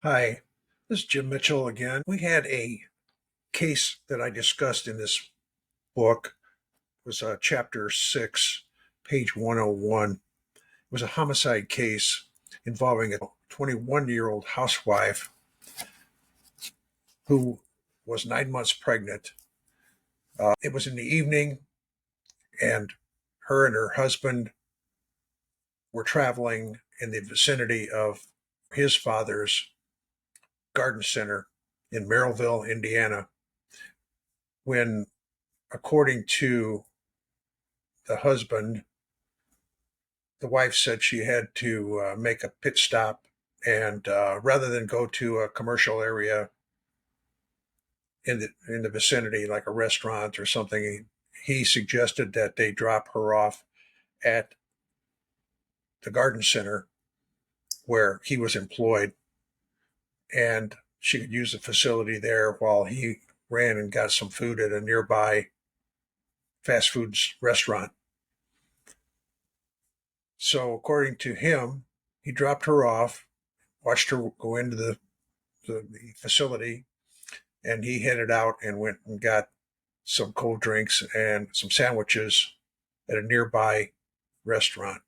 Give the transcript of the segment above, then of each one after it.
Hi, this is Jim Mitchell again. We had a case that I discussed in this book. It was chapter 6, page 101. It was a homicide case involving a 21-year-old housewife who was 9 months pregnant. It was in the evening, and her husband were traveling in the vicinity of his father's garden center in Merrillville, Indiana, when, according to the husband, the wife said she had to make a pit stop, and rather than go to a commercial area in the vicinity, like a restaurant or something, he suggested that they drop her off at the garden center where he was employed, and she could use the facility there while he ran and got some food at a nearby fast foods restaurant. So, according to him, he dropped her off, watched her go into the facility, and he headed out and went and got some cold drinks and some sandwiches at a nearby restaurant,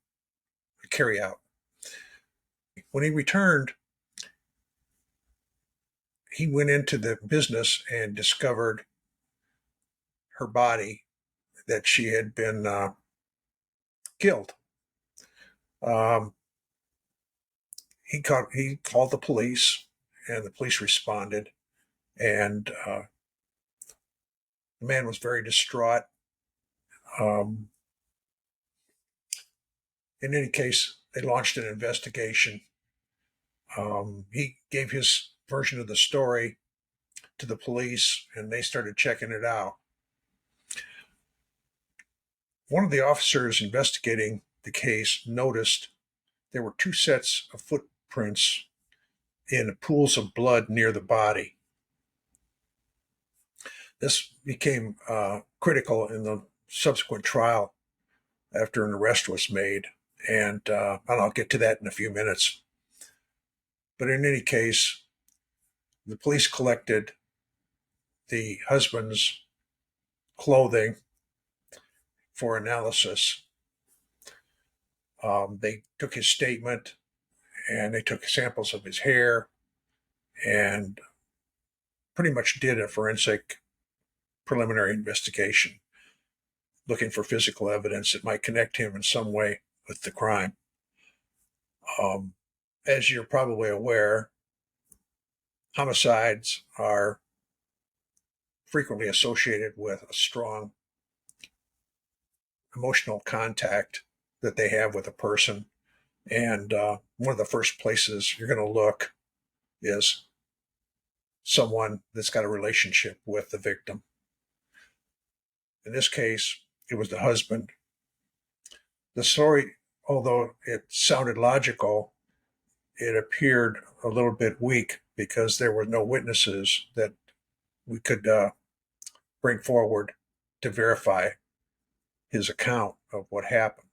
a carry out. When he returned, he went into the business and discovered her body, that she had been killed. He called the police, and the police responded, and the man was very distraught. In any case, they launched an investigation. He gave his version of the story to the police, and they started checking it out. One of the officers investigating the case noticed there were two sets of footprints in pools of blood near the body. This became critical in the subsequent trial after an arrest was made, and I'll get to that in a few minutes. But in any case, the police collected the husband's clothing for analysis. They took his statement, and they took samples of his hair, and pretty much did a forensic preliminary investigation, looking for physical evidence that might connect him in some way with the crime. As you're probably aware, homicides are frequently associated with a strong emotional contact that they have with a person. And one of the first places you're going to look is someone that's got a relationship with the victim. In this case, it was the husband. The story, although it sounded logical, it appeared a little bit weak because there were no witnesses that we could bring forward to verify his account of what happened.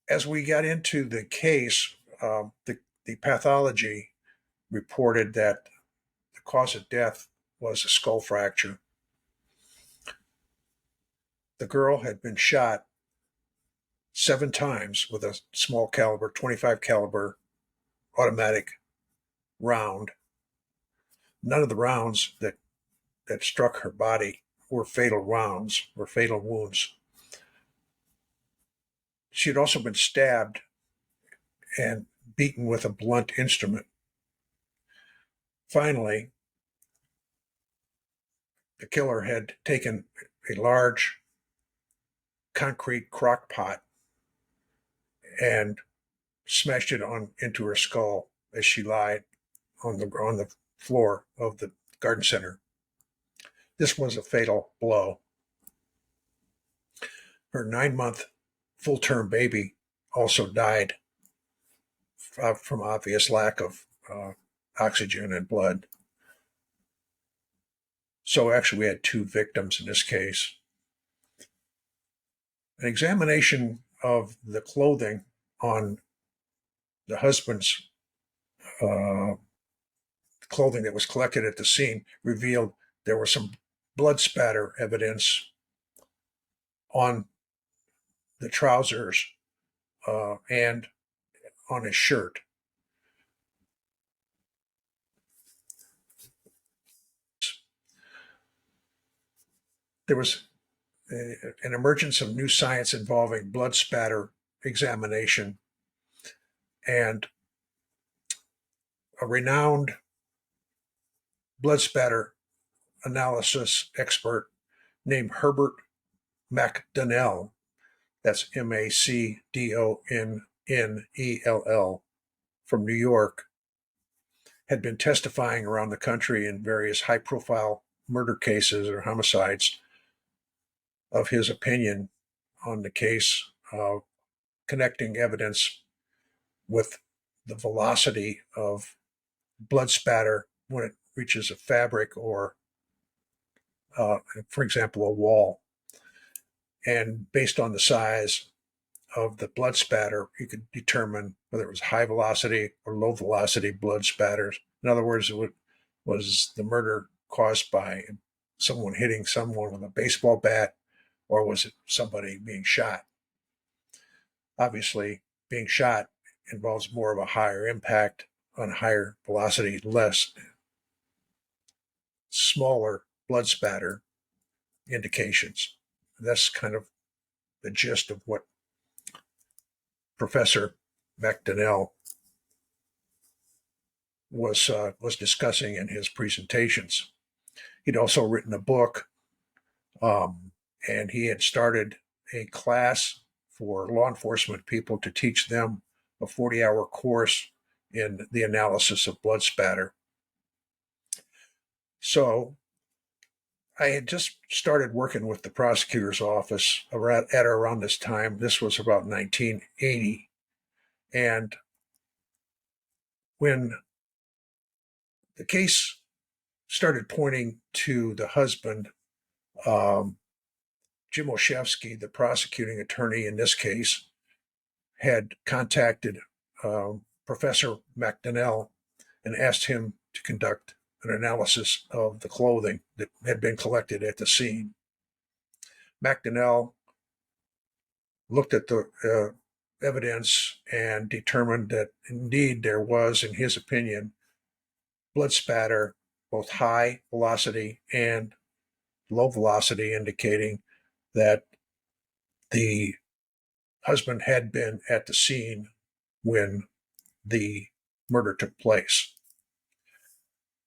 As we got into the case, the pathology reported that the cause of death was a skull fracture. The girl had been shot 7 times with a small caliber, 25 caliber automatic round. None of the rounds that struck her body were fatal rounds, were fatal wounds. She had also been stabbed and beaten with a blunt instrument. Finally, the killer had taken a large concrete crock pot and smashed it into her skull as she lied on the floor of the garden center. This was a fatal blow. Her 9-month full-term baby also died from obvious lack of oxygen and blood. So actually we had 2 victims in this case. An examination of the clothing on the husband's clothing that was collected at the scene revealed there was some blood spatter evidence on the trousers and on his shirt. There was an emergence of new science involving blood spatter examination, and a renowned blood spatter analysis expert named Herbert Macdonnell, that's Macdonnell, from New York, had been testifying around the country in various high-profile murder cases or homicides of his opinion on the case, connecting evidence with the velocity of blood spatter when it reaches a fabric or, for example, a wall. And based on the size of the blood spatter, you could determine whether it was high velocity or low velocity blood spatters. In other words, was the murder caused by someone hitting someone with a baseball bat, or was it somebody being shot? Obviously, being shot involves more of a higher impact on higher velocity, less smaller blood spatter indications. That's kind of the gist of what Professor Macdonnell was discussing in his presentations. He'd also written a book, and he had started a class for law enforcement people to teach them a 40-hour course in the analysis of blood spatter. So I had just started working with the prosecutor's office around this time. This was about 1980. And when the case started pointing to the husband, Jim Olszewski, the prosecuting attorney in this case, had contacted Professor Macdonnell and asked him to conduct an analysis of the clothing that had been collected at the scene. Macdonnell looked at the evidence and determined that indeed there was, in his opinion, blood spatter, both high velocity and low velocity, indicating that the husband had been at the scene when the murder took place.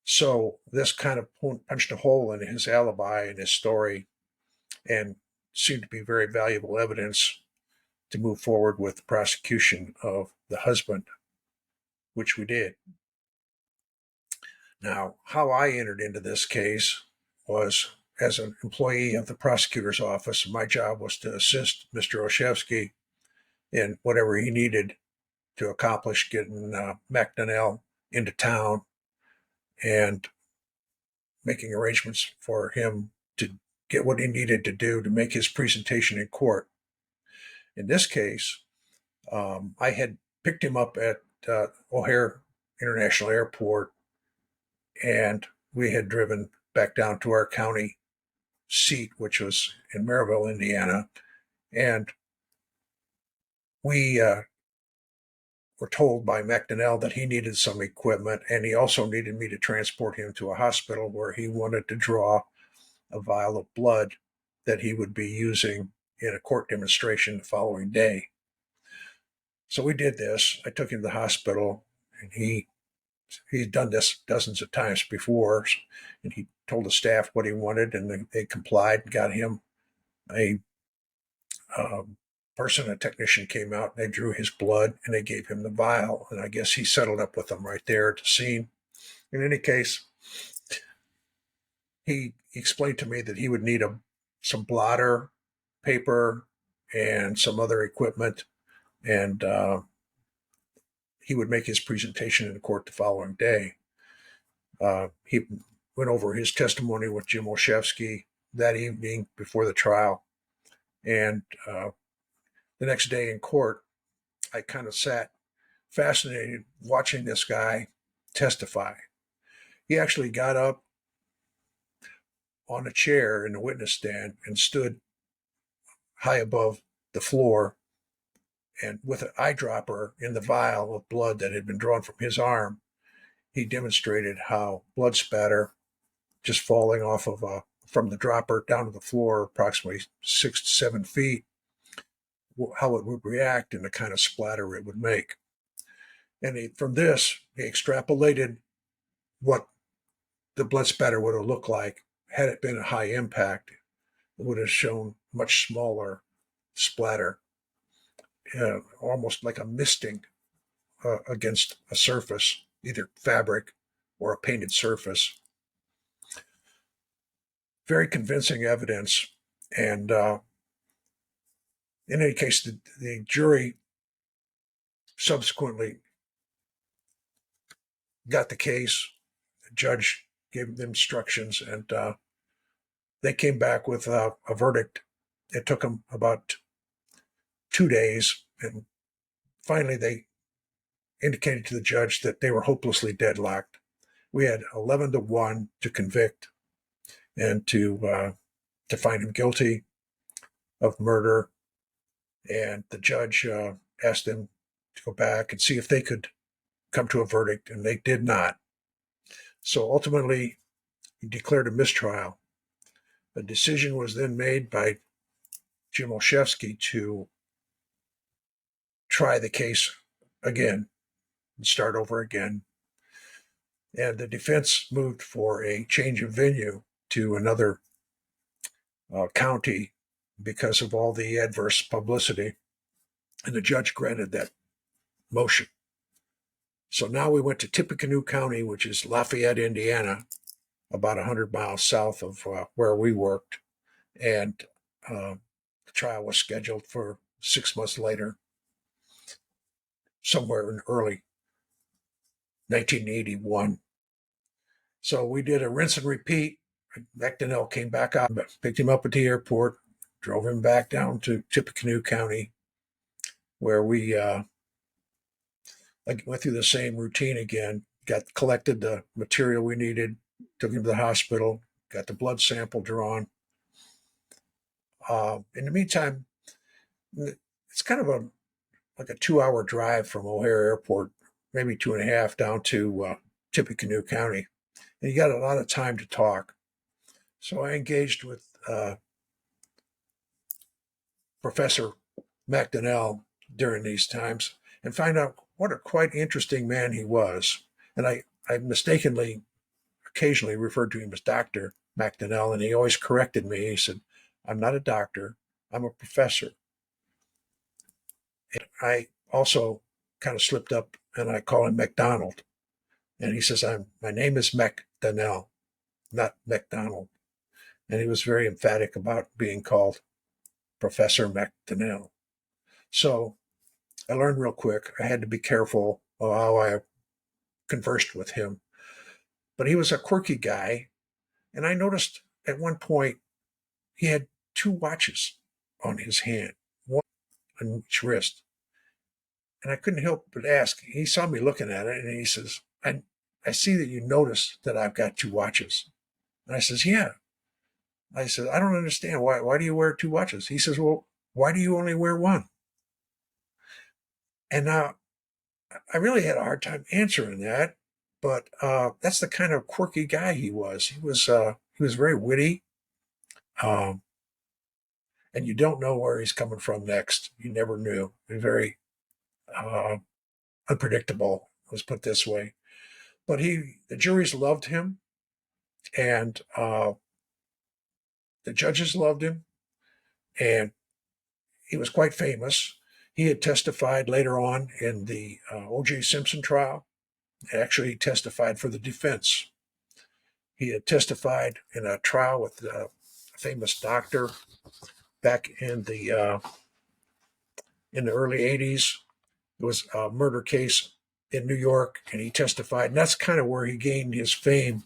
So this kind of punched a hole in his alibi and his story, and seemed to be very valuable evidence to move forward with the prosecution of the husband, which we did. Now, how I entered into this case was as an employee of the prosecutor's office. My job was to assist Mr. Olszewski in whatever he needed to accomplish getting Macdonnell into town and making arrangements for him to get what he needed to do to make his presentation in court. In this case, I had picked him up at O'Hare International Airport, and we had driven back down to our county seat, which was in Maryville, Indiana. And we were told by Macdonnell that he needed some equipment, and he also needed me to transport him to a hospital where he wanted to draw a vial of blood that he would be using in a court demonstration the following day. So we did this. I took him to the hospital, and he'd done this dozens of times before, and he told the staff what he wanted, and they complied and got him a a technician came out, and they drew his blood, and they gave him the vial, and I guess he settled up with them right there at the scene. In any case, he explained to me that he would need some blotter, paper, and some other equipment, and he would make his presentation in court the following day. He went over his testimony with Jim Olszewski that evening before the trial, and the next day in court, I kind of sat fascinated watching this guy testify. He actually got up on a chair in the witness stand and stood high above the floor, and with an eyedropper in the vial of blood that had been drawn from his arm, he demonstrated how blood spatter just falling off of from the dropper down to the floor, approximately 6 to 7 feet, how it would react and the kind of splatter it would make. And from this, he extrapolated what the blood spatter would have looked like had it been a high impact. It would have shown much smaller splatter, almost like a misting against a surface, either fabric or a painted surface. Very convincing evidence. And in any case, the jury subsequently got the case. The judge gave them instructions, and they came back with a verdict. It took them about 2 days, and finally they indicated to the judge that they were hopelessly deadlocked. We had 11-1 to convict and to find him guilty of murder. And the judge asked them to go back and see if they could come to a verdict, and they did not. So ultimately, he declared a mistrial. A decision was then made by Jim Olszewski to try the case again and start over again. And the defense moved for a change of venue to another county because of all the adverse publicity. And the judge granted that motion. So now we went to Tippecanoe County, which is Lafayette, Indiana, about 100 miles south of where we worked. And the trial was scheduled for 6 months later, somewhere in early 1981. So we did a rinse and repeat. Macdonnell came back out, picked him up at the airport, drove him back down to Tippecanoe County, where we went through the same routine again, collected the material we needed, took him to the hospital, got the blood sample drawn. In the meantime, it's kind of like a 2-hour drive from O'Hare Airport, maybe 2.5, down to Tippecanoe County. And you got a lot of time to talk. So I engaged with Professor Macdonnell during these times and find out what a quite interesting man he was. And I mistakenly, occasionally referred to him as Dr. Macdonnell, and he always corrected me. He said, "I'm not a doctor, I'm a professor." And I also kind of slipped up and I call him McDonald. And he says, my name is Macdonnell, not McDonald. And he was very emphatic about being called Professor Macdonnell. So I learned real quick. I had to be careful of how I conversed with him. But he was a quirky guy. And I noticed at one point he had 2 watches on his hand, one on each wrist. And I couldn't help but ask. He saw me looking at it, and he says, I see that you notice that I've got 2 watches. And I says, yeah. I said, I don't understand. Why do you wear 2 watches? He says, well, why do you only wear one? And now I really had a hard time answering that, but that's the kind of quirky guy he was. He was very witty, and you don't know where he's coming from next. You never knew. Very unpredictable, let's put it this way. But the juries loved him, and the judges loved him, and he was quite famous. He had testified later on in the O.J. Simpson trial. Actually, he testified for the defense. He had testified in a trial with a famous doctor back in the early 80s. It was a murder case in New York, and he testified. And that's kind of where he gained his fame.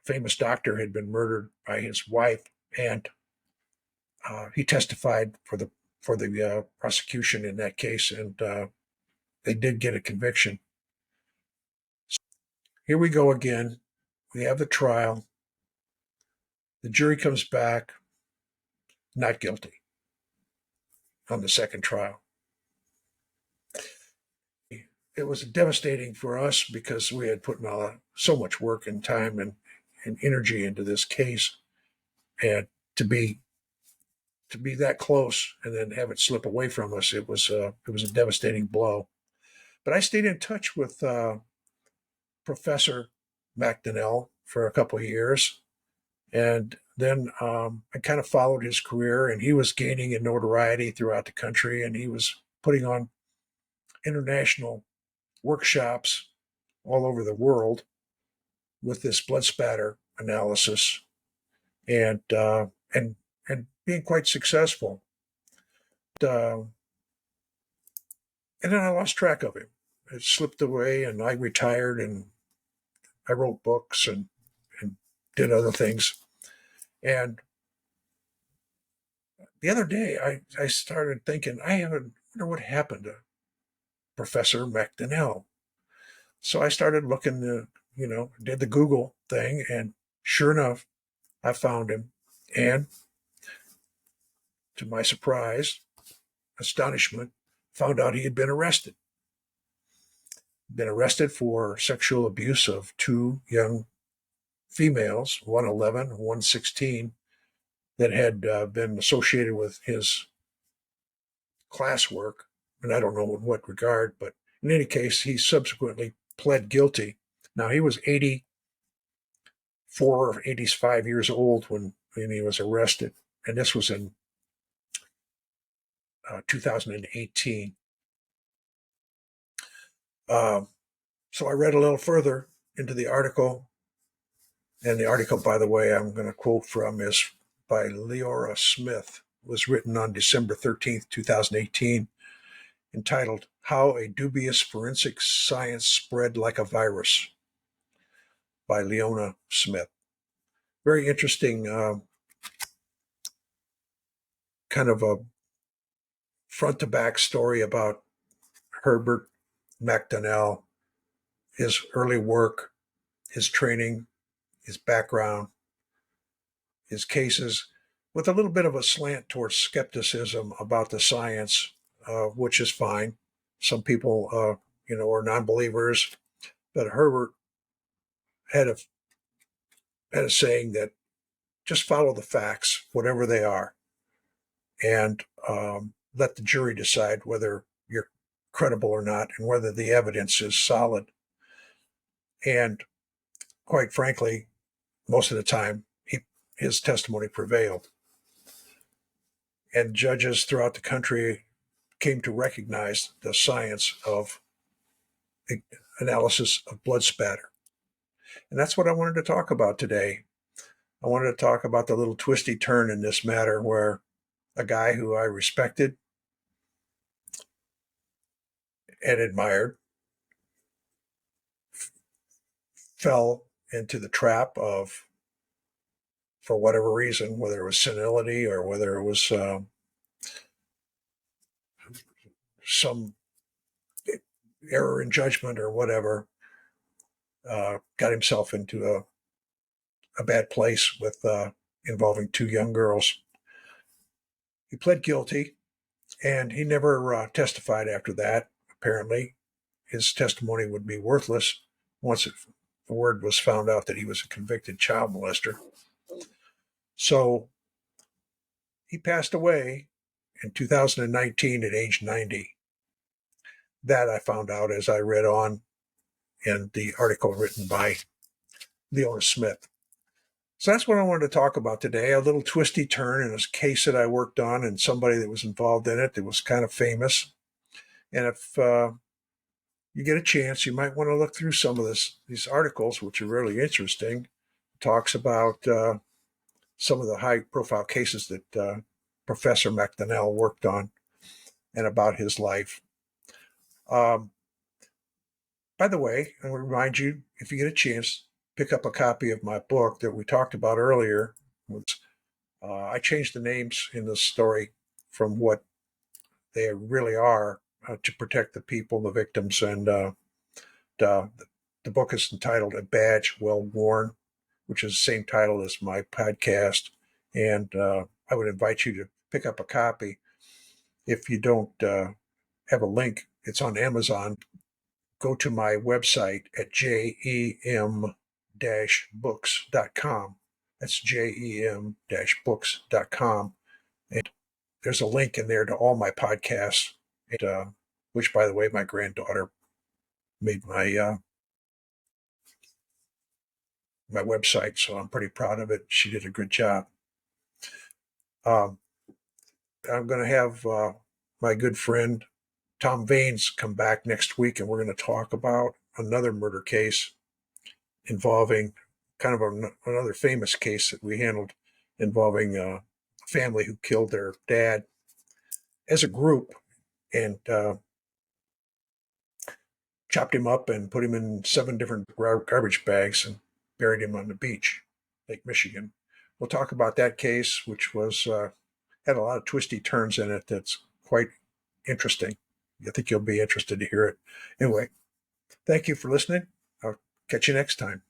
Famous doctor had been murdered by his wife, and he testified for the prosecution in that case, and they did get a conviction. here we go again. We have the trial. The jury comes back not guilty on the second trial. It was devastating for us because we had put so much work and time and energy into this case, and to be that close and then have it slip away from us, it was a devastating blow. But I stayed in touch with Professor Macdonnell for a couple of years, and then I kind of followed his career, and he was gaining in notoriety throughout the country, and he was putting on international workshops all over the world with this blood spatter analysis, and being quite successful. Uh, and then I lost track of him. It slipped away, and I retired, and I wrote books and did other things. And the other day, I started thinking, I wonder what happened to Professor Macdonnell. So I started looking, did the Google thing, and sure enough, I found him. And to my surprise, astonishment, found out he had been arrested. Been arrested for sexual abuse of two young females, one 11, one 16, that had been associated with his classwork. And I don't know in what regard, but in any case, he subsequently pled guilty. Now, he was 84 or 85 years old when he was arrested. And this was in 2018. So I read a little further into the article. And the article, by the way, I'm going to quote from is by Leora Smith. It was written on December 13th, 2018, entitled How a Dubious Forensic Science Spread Like a Virus by Leona Smith. Very interesting kind of a front-to-back story about Herbert Macdonnell, his early work, his training, his background, his cases, with a little bit of a slant towards skepticism about the science, which is fine. Some people, are non-believers, but Herbert had a saying that just follow the facts, whatever they are, and let the jury decide whether you're credible or not and whether the evidence is solid. And quite frankly, most of the time, his testimony prevailed. And judges throughout the country came to recognize the science of analysis of blood spatter. And that's what I wanted to talk about today. I wanted to talk about the little twisty turn in this matter where a guy who I respected and admired fell into the trap of, for whatever reason, whether it was senility or whether it was some error in judgment or whatever, got himself into a bad place with involving two young girls. He pled guilty, and he never testified after that. Apparently, his testimony would be worthless once the word was found out that he was a convicted child molester. So he passed away in 2019 at age 90. That I found out as I read on in the article written by Leona Smith. So that's what I wanted to talk about today, a little twisty turn in a case that I worked on and somebody that was involved in it that was kind of famous. And if you get a chance, you might want to look through some of these articles, which are really interesting. It talks about some of the high-profile cases that Professor Macdonnell worked on and about his life. By the way, I want to remind you, if you get a chance, pick up a copy of my book that we talked about earlier. I changed the names in this story from what they really are to protect the people, the victims, and The book is entitled A Badge Well Worn, which is the same title as my podcast. And I would invite you to pick up a copy. If you don't have a link, it's on Amazon. Go to my website at jem-books.com. That's jem-books.com. And there's a link in there to all my podcasts, and, which, by the way, my granddaughter made my website, so I'm pretty proud of it. She did a good job. Um, I'm going to have my good friend Tom Vaines come back next week, and we're going to talk about another murder case involving kind of another famous case that we handled involving a family who killed their dad as a group and chopped him up and put him in 7 different garbage bags and buried him on the beach, Lake Michigan. We'll talk about that case, which was had a lot of twisty turns in it. That's quite interesting. I think you'll be interested to hear it. Anyway, thank you for listening. I'll catch you next time.